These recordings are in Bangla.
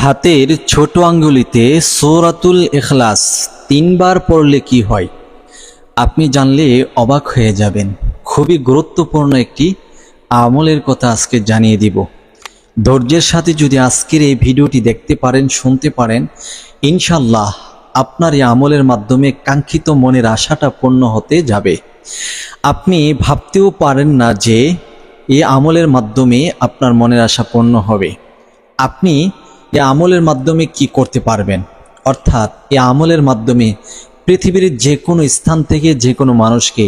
হাতের ছোট আঙ্গুলিতে সূরাতুল ইখলাস ৩ বার পড়লে কি হয় আপনি জানলে অবাক হয়ে যাবেন। খুবই গুরুত্বপূর্ণ একটি আমলের কথা আজকে জানিয়ে দিব। ধৈর্যের সাথে যদি আজকের এই ভিডিওটি দেখতে পারেন, শুনতে পারেন, ইনশাআল্লাহ আপনার এই আমলের মাধ্যমে কাঙ্ক্ষিত মনের আশাটা পূর্ণ হতে যাবে। আপনি ভাবতেও পারেন না যে এই আমলের মাধ্যমে আপনার মনের আশা পূর্ণ হবে। আপনি এই আমলের মাধ্যমে কি করতে পারবেন, অর্থাৎ এই আমলের মাধ্যমে পৃথিবীর যে কোনো স্থান থেকে যে কোনো মানুষকে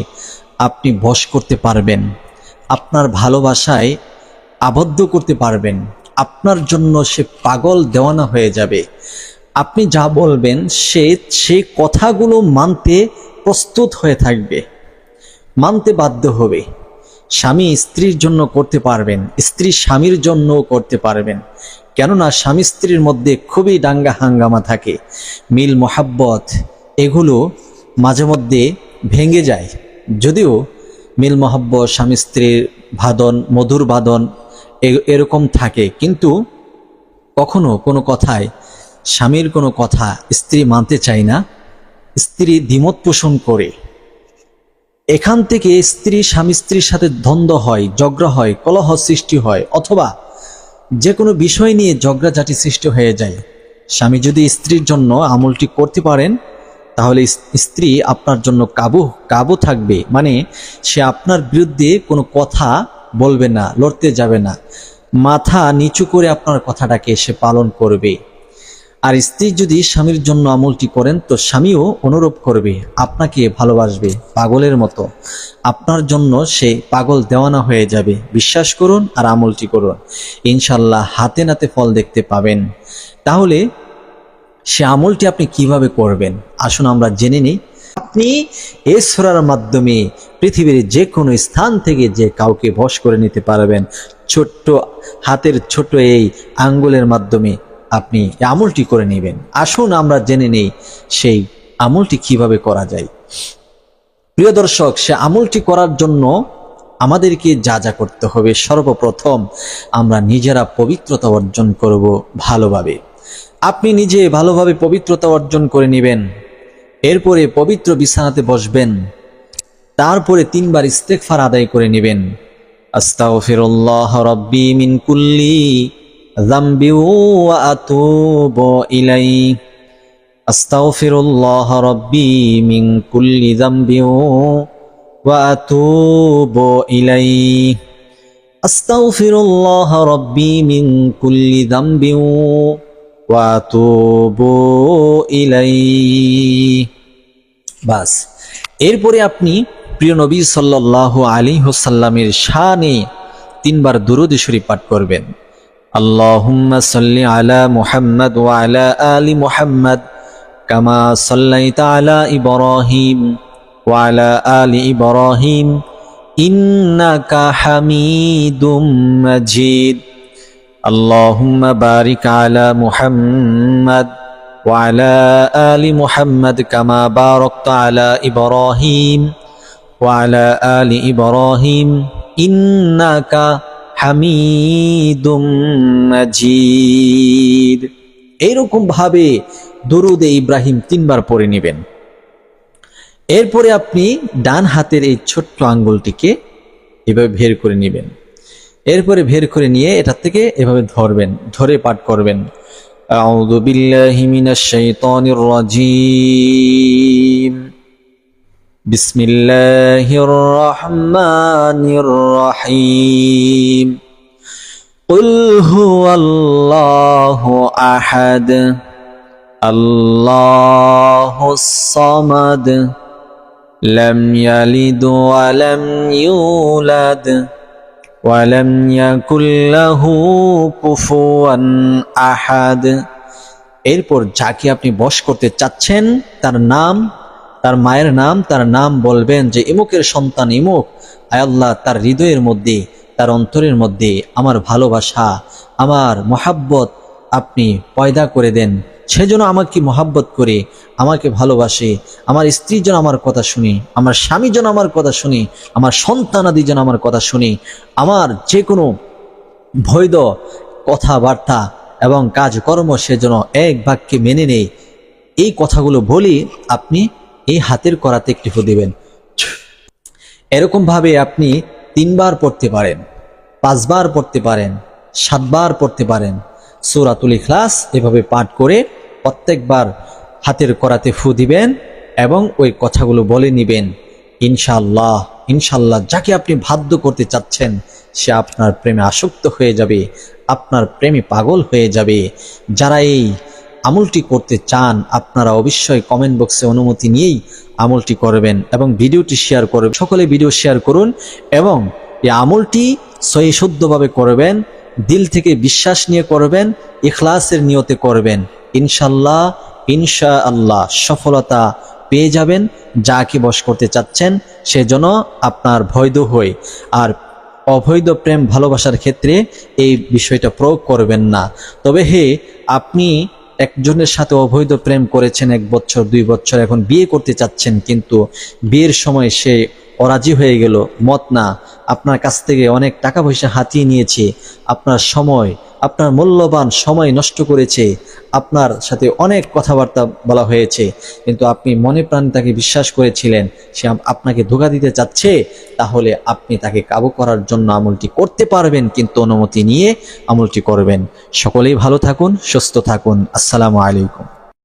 আপনি বশ করতে পারবেন, আপনার ভালোবাসায় আবদ্ধ করতে পারবেন। আপনার জন্য সে পাগল দেওয়ানা হয়ে যাবে। আপনি যা বলবেন সে কথাগুলো মানতে প্রস্তুত হয়ে থাকবে, মানতে বাধ্য হবে। স্বামী স্ত্রীর জন্য করতে পারবেন, স্ত্রী স্বামীর জন্য করতে পারবেন। কেননা স্বামী স্ত্রীর মধ্যে খুবই দাঙ্গা হাঙ্গামা থাকে, মিল মোহাব্বত এগুলো মাঝে মধ্যে ভেঙে যায়। যদিও মিল মোহাব্বত, স্বামী স্ত্রীর বাঁধন, মধুর বাঁধন এরকম থাকে, কিন্তু কখনো কোনো কথায় স্বামীর কোনো কথা স্ত্রী মানতে চায় না, স্ত্রী দ্বিমত পোষণ করে। এখান থেকে স্বামী স্ত্রীর সাথে দ্বন্দ্ব হয়, ঝগড়া হয়, কলহ সৃষ্টি হয়, অথবা যে কোনো বিষয় নিয়ে ঝগড়াঝাটি সৃষ্টি হয়ে যায়। স্বামী যদি স্ত্রীর জন্য আমলটি করতে পারেন, তাহলে স্ত্রী আপনার জন্য কাবু থাকবে, মানে সে আপনার বিরুদ্ধে কোনো কথা বলবে না, লড়তে যাবে না, মাথা নিচু করে আপনার কথাটাকে সে পালন করবে। আর স্ত্রী যদি স্বামীর জন্য আমলটি করেন, তো স্বামীও অনুরূপ করবে, আপনাকে ভালোবাসবে পাগলের মতো। আপনার জন্য সে পাগল দেওয়ানা হয়ে যাবে। বিশ্বাস করুন আর আমলটি করুন, ইনশাল্লাহ হাতে নাতে ফল দেখতে পাবেন। তাহলে সে আমলটি আপনি কিভাবে করবেন আসুন আমরা জেনে নিই। আপনি এই সূরার মাধ্যমে পৃথিবীর যে কোনো স্থান থেকে যে কাউকে বশ করে নিতে পারবেন। ছোট্ট হাতের ছোট এই আঙ্গুলের মাধ্যমে আপনি আমলটি করে নেবেন। আসুন আমরা জেনে নেই সেই আমলটি কিভাবে করা যায়। প্রিয় দর্শক, সে আমলটি করার জন্য আমাদেরকে যা যা করতে হবে, সর্বপ্রথম আমরা নিজেরা পবিত্রতা অর্জন করব ভালোভাবে। আপনি নিজে ভালোভাবে পবিত্রতা অর্জন করে নেবেন। এরপরে পবিত্র বিছানাতে বসবেন। তারপরে 3 বার ইস্তেগফার আদায় করে নেবেন। আস্তাগফিরুল্লাহ রাব্বি মিন কুল্লি যামবি ওয়া আতুবু ইলাইহি। আস্তাগফিরুল্লাহ রাব্বি মিন কুল্লি যামবি ওয়া আতুবু ইলাইহি। আস্তাগফিরুল্লাহ রাব্বি মিন কুল্লি যামবি ওয়া আতুবু ইলাইহি। বাস, এরপরে আপনি প্রিয় নবী সাল্লাল্লাহু আলাইহি ওয়াসাল্লামের শানে 3 বার দুরূদ শরীফ পাঠ করবেন। আল্লাহুম্মা সাল্লি আলা মুহাম্মাদ ওয়া আলা আলি মুহাম্মাদ কামা সাল্লাইতা আলা ইব্রাহিম ওয়া আলা আলি ইব্রাহিম ইন্নাকা হামিদুম মাজিদ। আল্লাহুম্মা বারিক আলা মুহাম্মাদ ওয়া আলা আলি মুহাম্মাদ কামা বারাকতা আলা ইব্রাহিম ওয়া আলা আলি ইব্রাহিম ইন্নাকা হামিদুম মাজিদ। এইরকম ভাবে দুরূদে ইব্রাহিম 3 বার পড়ে নেবেন। এরপরে আপনি ডান হাতের এই ছোট্ট আঙ্গুলটিকে এভাবে বের করে নেবেন। এরপরে বের করে নিয়ে এটা থেকে এভাবে ধরবেন, ধরে পাঠ করবেন আউযু বিল্লাহি মিনাশ শাইতানির রাজীম বিসমিল্লাহির রহমানির রহিম কুল হুয়াল্লাহু আহাদ আল্লাহুস সামাদ লাম ইয়ালিদ ওয়া লাম ইউলাদ ওয়া লাম ইয়াকুল লাহু কুফুয়ান আহাদ। এরপর যাকে আপনি বশ করতে চাচ্ছেন তার নাম, তার মায়ের নাম, তার নাম বলবেন যে ইমুকের সন্তান ইমুক। আয় আল্লাহ, তার হৃদয়ের মধ্যে, তার অন্তরের মধ্যে আমার ভালোবাসা, আমার মহাব্বত আপনি পয়দা করে দেন। সে যেন আমাকে মহাব্বত করে, আমাকে ভালোবাসে, আমার স্ত্রী যেন আমার কথা শুনে, আমার স্বামী যেন আমার কথা শুনে, আমার সন্তানাদি যেন আমার কথা শুনে, আমার যে কোনো বৈধ কথাবার্তা এবং কাজকর্ম সে যেন এক বাক্যে মেনে নেয়, এই কথাগুলো বলি আপনি এই হাতের করাতে একটি ফু দিবেন। এরকম ভাবে আপনি 3 বার পড়তে পারেন, 5 বার পড়তে পারেন, 7 বার পড়তে পারেন। সূরাতুল ইখলাস এভাবে পাঠ করে প্রত্যেকবার হাতের করাতে ফু দিবেন এবং ওই কথাগুলো বলে নিবেন। ইনশাআল্লাহ ইনশাআল্লাহ যাকে আপনি বাধ্য করতে চাচ্ছেন সে আপনার প্রেমে আসক্ত হয়ে যাবে, আপনার প্রেমে পাগল হয়ে যাবে। যারা এই আমলটি করতে চান আপনারা অবশ্যই কমেন্ট বক্সে অনুমতি নিয়েই আমলটি করবেন এবং ভিডিওটি শেয়ার করবেন। সকলে ভিডিও শেয়ার করুন এবং এই আমলটি সহি শুদ্ধভাবে করবেন, দিল থেকে বিশ্বাস নিয়ে করবেন, ইখলাসের নিয়তে করবেন। ইনশাআল্লাহ ইনশাআল্লাহ সফলতা পেয়ে যাবেন। যাকে বশ করতে চাচ্ছেন সেজন্য আপনার বৈধ হয়ে, আর অবৈধ প্রেম ভালোবাসার ক্ষেত্রে এই বিষয়টা প্রয়োগ করবেন না। তবে হে, আপনি একজনের সাথে অবৈধ প্রেম করেছেন 1 বছর 2 বছর, এখন বিয়ে করতে চাচ্ছেন কিন্তু বিয়ের সময় সে অরাজি হয়ে গেল, মত না, আপনার কাছ থেকে অনেক টাকা পয়সা হাতিয়ে নিয়েছে, আপনার সময়, আপনার মূল্যবান সময় নষ্ট করেছে, আপনার সাথে অনেক কথাবার্তা বলা হয়েছে, কিন্তু আপনি মনে প্রাণে তাকে বিশ্বাস করেছিলেন, সে আপনাকে ধোঁকা দিতে চাচ্ছে, তাহলে আপনি তাকে কাবু করার জন্য আমলটি করতে পারবেন, কিন্তু অনুমতি নিয়ে আমলটি করবেন। সকলেই ভালো থাকুন, সুস্থ থাকুন। আসসালামু আলাইকুম।